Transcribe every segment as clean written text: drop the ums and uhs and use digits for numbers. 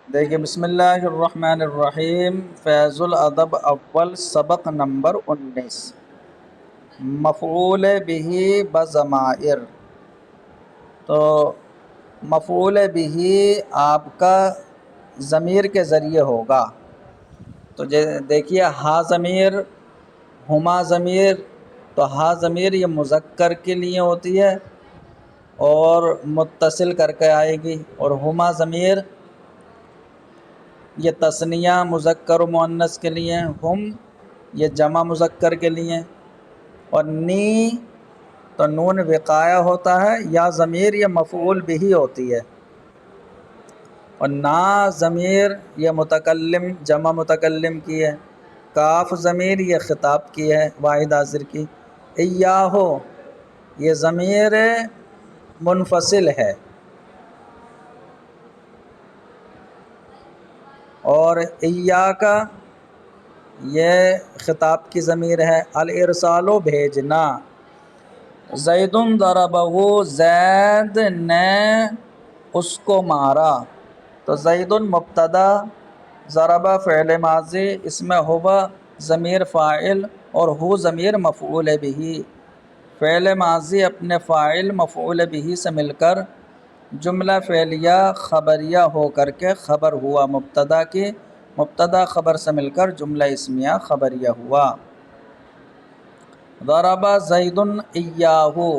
دیکھیے، بسم اللہ الرحمن الرحیم، فیض الادب اول سبق نمبر 19، مفعول بہ بضمائر۔ تو مفعول بہ آپ کا ضمیر کے ذریعے ہوگا۔ تو دیکھیے، ہا ضمیر، ہما ضمیر۔ تو ہا ضمیر یہ مذکر کے لیے ہوتی ہے اور متصل کر کے آئے گی، اور ہما ضمیر یہ تثنیہ مذکر و مؤنث کے لیے، ہم یہ جمع مذکر کے لیے، اور نی تو نون وقایہ ہوتا ہے، یا ضمیر یہ مفعول بھی ہوتی ہے، اور نا ضمیر یہ متکلم جمع متکلم کی ہے، کاف ضمیر یہ خطاب کی ہے واحد حاضر کی، ایاہو یہ ضمیر منفصل ہے، اور ایاکا یہ خطاب کی ضمیر ہے، الارسال بھیجنا، زید ضربہ زید نے اس کو مارا۔ تو زید مبتدا، ضربہ فعل ماضی، اس میں ہوا ضمیر فاعل اور ہو ضمیر مفعول بھی، فعل ماضی اپنے فاعل مفعول بھی سے مل کر جملہ فعلیہ خبریہ ہو کر کے خبر ہوا مبتدا کی، مبتدا خبر سے مل کر جملہ اسمیہ خبریہ ہوا۔ ضرب زید ایاہو،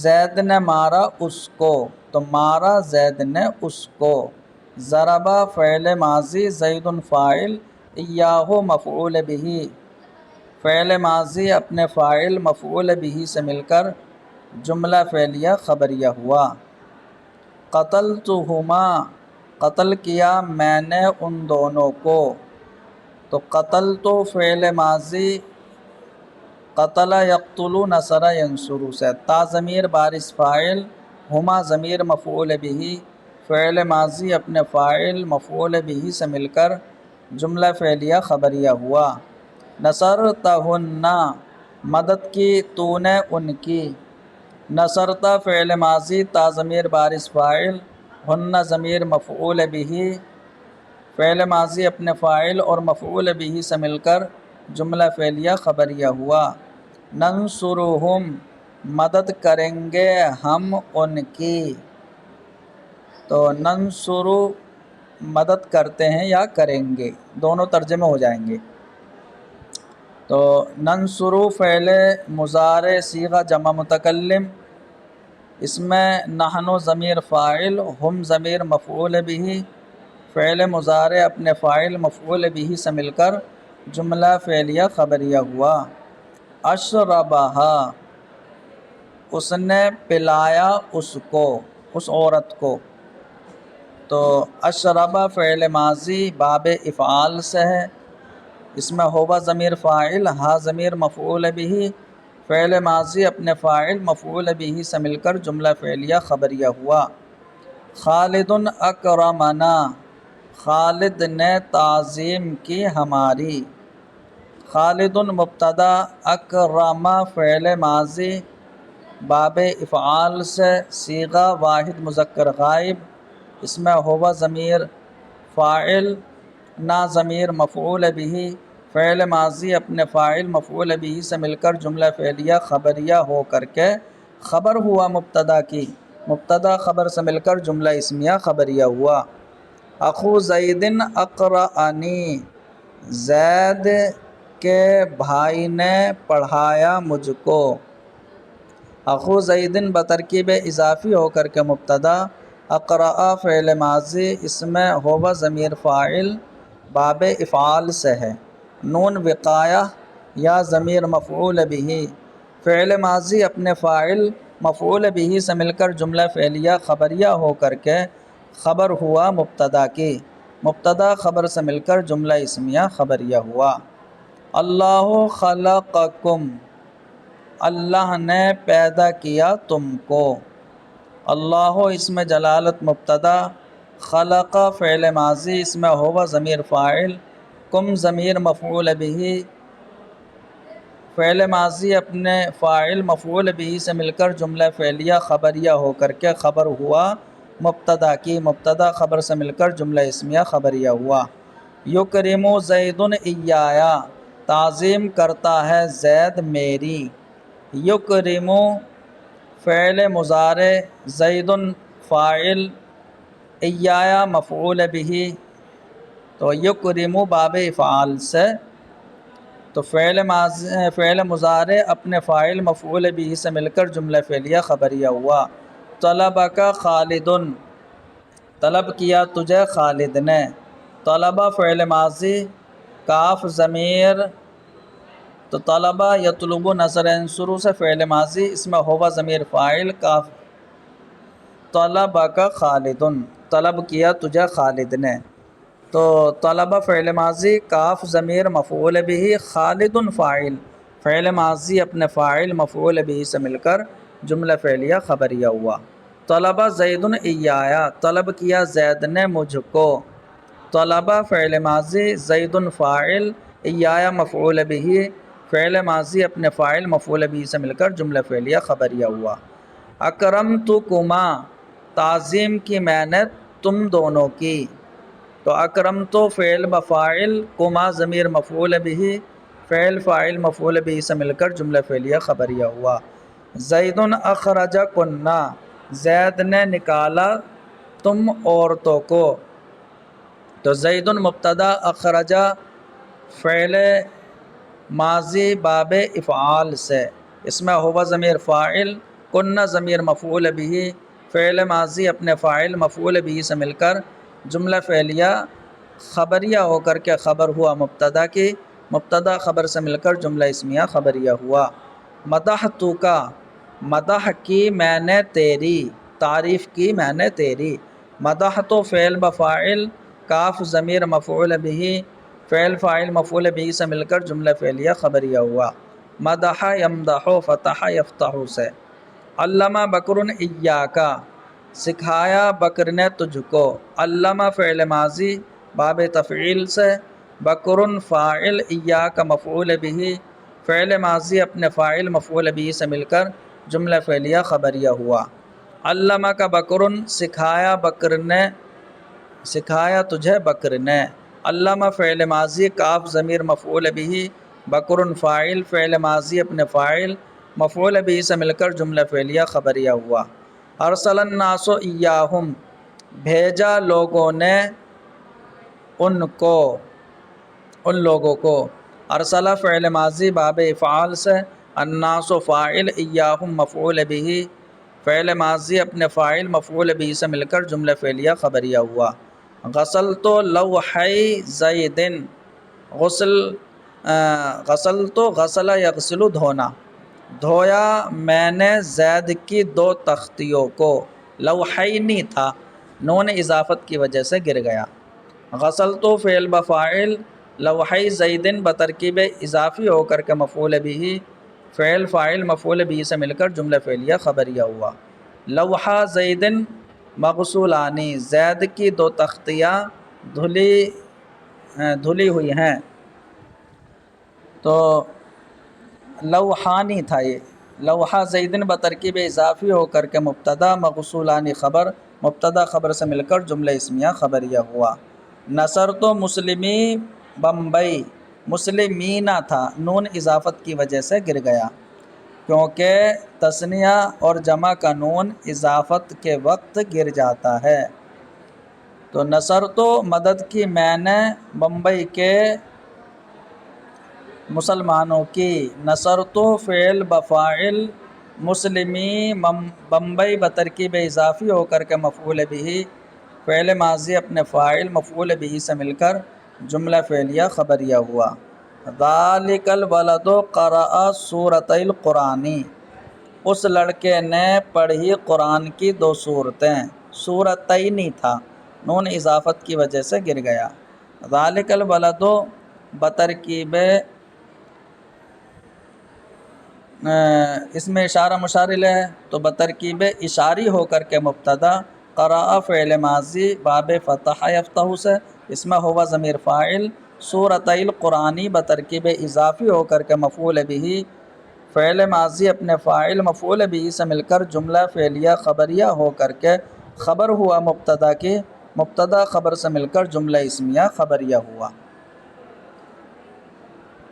زید نے مارا اس کو، تو مارا زید نے اس کو، ضرب فعل ماضی، زید فاعل، ایاہو مفعول بھی، فعل ماضی اپنے فاعل مفعول بھی سے مل کر جملہ فعلیہ خبریہ ہوا۔ قتلتہما، قتل کیا میں نے ان دونوں کو، تو قتل تو فعل ماضی قتل یقتل نصر ینصر سے، تا ضمیر بارث فاعل، ہما ضمیر مفعول بھی، فعل ماضی اپنے فاعل مفعول بھی سے مل کر جملہ فعلیہ خبریہ ہوا۔ نصرتہن، مدد کی تو نے ان کی، نصرتا فعل ماضی تا ضمیر بارث فاعل، ہن ضمیر مفعول بھی، فعل ماضی اپنے فاعل اور مفعول بھی سے مل کر جملہ فعلیہ خبریہ ہوا۔ ننصرہم، مدد کریں گے ہم ان کی، تو ننصر مدد کرتے ہیں یا کریں گے، دونوں ترجمے ہو جائیں گے۔ تو ننصر فعل مضارع صیغہ جمع متکلم، اس میں نحن ضمیر فاعل، ہم ضمیر مفعول بھی، فعل مضارع اپنے فاعل مفعول بھی سے مل کر جملہ فعلیہ خبریہ ہوا۔ اشربہا، اس نے پلایا اس کو، اس عورت کو، تو اشربہ فعل ماضی باب افعال سے ہے، اس میں ہوا ضمیر فاعل، ہا ضمیر مفعول بھی، فعل ماضی اپنے فاعل مفعول بھی سے مل کر جملہ فعلیہ خبریہ ہوا۔ خالد اکرمنا، خالد نے تعظیم کی ہماری، خالد مبتدا، اکرم فعل ماضی باب افعال سے، صیغہ واحد مذکر غائب، اس میں ہوا ضمیر فاعل، نا ضمیر مفعول بھی، فعل ماضی اپنے فاعل مفعول بھی سے مل کر جملہ فعلیہ خبریہ ہو کر کے خبر ہوا مبتدا کی، مبتدا خبر سے مل کر جملہ اسمیہ خبریہ ہوا۔ اخو زید اقرأنی، زید کے بھائی نے پڑھایا مجھ کو، اخو زید بترکیب اضافی ہو کر کے مبتدا، اقرأ فعل ماضی، اس میں ہوا ضمیر فاعل باب افعال سے ہے، نون وقایہ یا ضمیر مفعول بھی، فعل ماضی اپنے فاعل مفعول بھی سے مل کر جملہ فعلیہ خبریہ ہو کر کے خبر ہوا مبتدا کی، مبتدا خبر سے مل کر جملہ اسمیہ خبریہ ہوا۔ اللہ خلقکم، اللہ نے پیدا کیا تم کو، اللہ اسم جلالت مبتدا، خلق فعل ماضی، اس میں ہوا ضمیر فاعل، کم ضمیر مفعول بھی، فعل ماضی اپنے فاعل مفعول بھی سے مل کر جملہ فعلیہ خبریہ ہو کر کے خبر ہوا مبتدا کی، مبتدا خبر سے مل کر جملہ اسمیہ خبریہ ہوا۔ یکرم زید ایایا، تعظیم کرتا ہے زید میری۔ یکرم فعل مضارع، زید فاعل، ایایا مفعول به، تو یکرم باب افعال سے، تو فعل مضارع اپنے فاعل مفعول به سے مل کر جملہ فعلیہ خبریہ ہوا۔ طلبک خالد، طلب کیا تجھے خالد نے۔ طلبہ فعل ماضی، کاف ضمیر، تو طلبہ یطلب نصر ینصر سے فعل ماضی، اس میں ہوا ضمیر فاعل، کاف طلبک خالد، طلب کیا تجھے خالد نے، تو طلبہ فعل ماضی، کاف ضمیر مفعول به، خالد فاعل، فعل ماضی اپنے فاعل مفعول به سے مل کر جملہ فعلیہ خبریہ ہوا۔ طلبہ زید ایایا، طلب کیا زید نے مجھ کو۔ طلبہ فعل ماضی، زید فاعل، ایایا مفعول به، فعل ماضی اپنے فاعل مفعول به سے مل کر جملہ فعلیہ خبریہ ہوا۔ اکرمتکما، تعظیم کی میں نے تم دونوں کی، تو اکرمتو فعل بفاعل، کما ضمیر مفعول به، فعل فاعل مفعول به سے مل کر جملہ فعلیہ خبریہ ہوا۔ زید اخرجکنا، زید نے نکالا تم عورتوں کو، تو زید مبتدا، اخرجہ فعل ماضی باب افعال سے، اس میں ہوا ضمیر فاعل، کنہ ضمیر مفعول به، فعل ماضی اپنے فاعل مفعول به سے مل کر جملہ فعلیہ خبریہ ہو کر کے خبر ہوا مبتدا کی، مبتدا خبر سے مل کر جملہ اسمیہ خبریہ ہوا۔ مدحتک، مدح کی میں نے تیری، تعریف کی میں نے تیری۔ مدحت فعل بفاعل، کاف ضمیر مفعول به، فعل فاعل مفعول به سے مل کر جملہ فعلیہ خبریہ ہوا۔ مدح یمدح، فتح یفتح سے۔ علم بکر ایاک، سکھایا بکر نے تجھ کو۔ علم فعل ماضی باب تفعیل سے، بکر فاعل، ایاک مفعول به، فعل ماضی اپنے فاعل مفعول به سے مل کر جملہ فعلیہ خبریہ ہوا۔ علمک بکر، سکھایا بکر نے، سکھایا تجھے بکر نے۔ علم فعل ماضی، کاف ضمیر مفعول به، بکر فاعل، فعل ماضی اپنے فاعل مفعول به سے مل کر جملہ فعلیہ خبریہ ہوا۔ ارسل الناس ایاہم، بھیجا لوگوں نے ان کو، ان لوگوں کو۔ ارسلہ فعل ماضی باب افعال سے، الناس فاعل، ایاہم مفعول به، فعل ماضی اپنے فاعل مفعول به سے مل کر جملہ فعلیہ خبریہ ہوا۔ غسلت لوحی زید، غسل، غسلت غسل یغسل دھونا، دھویا میں نے زید کی دو تختیوں کو۔ لوحینی تھا، نون اضافت کی وجہ سے گر گیا۔ غسلت فعل بفاعل، لوحی زید بترکیب اضافی ہو کر کے مفعول به، فعل فاعل مفعول به سے مل کر جملہ فعلیہ خبریہ ہوا۔ لوحہ زید مغسولانی، زید کی دو تختیاں دھلی ہوئی ہیں، تو لوحانی تھا یہ۔ لوحہ زید بترکیب اضافی ہو کر کے مبتدا، مغسولانی خبر، مبتدا خبر سے مل کر جملہ اسمیہ خبریہ ہوا۔ نصرت مسلمی بمبئی، مسلمینہ تھا، نون اضافت کی وجہ سے گر گیا، کیونکہ تثنیہ اور جمع کا نون اضافت کے وقت گر جاتا ہے۔ تو نصرت مدد کی میں نے بمبئی کے مسلمانوں کی۔ نصرت فعل بفاعل، مسلمی بمبئی بترکیب اضافی ہو کر کے مفعول به، فعل ماضی اپنے فاعل مفعول به سے مل کر جملہ فعلیہ خبریہ ہوا۔ ذالک الولد قرأ سورتي القرآن، اس لڑکے نے پڑھی قرآن کی دو سورتیں۔ سورتینی تھا، نون اضافت کی وجہ سے گر گیا۔ ذالک الولد بترکیب، اس میں اشارہ مشار الیہ ہے، تو بترکیب اشاری ہو کر کے مبتدا، قرأ فعل ماضی باب فتح یفتح سے، اس میں ہوا ضمیر فاعل، سورتي القرآن بترکیب اضافی ہو کر کے مفعول به، فعل ماضی اپنے فاعل مفعول به سے مل کر جملہ فعلیہ خبریہ ہو کر کے خبر ہوا مبتدا کے، مبتدا خبر سے مل کر جملہ اسمیہ خبریہ ہوا۔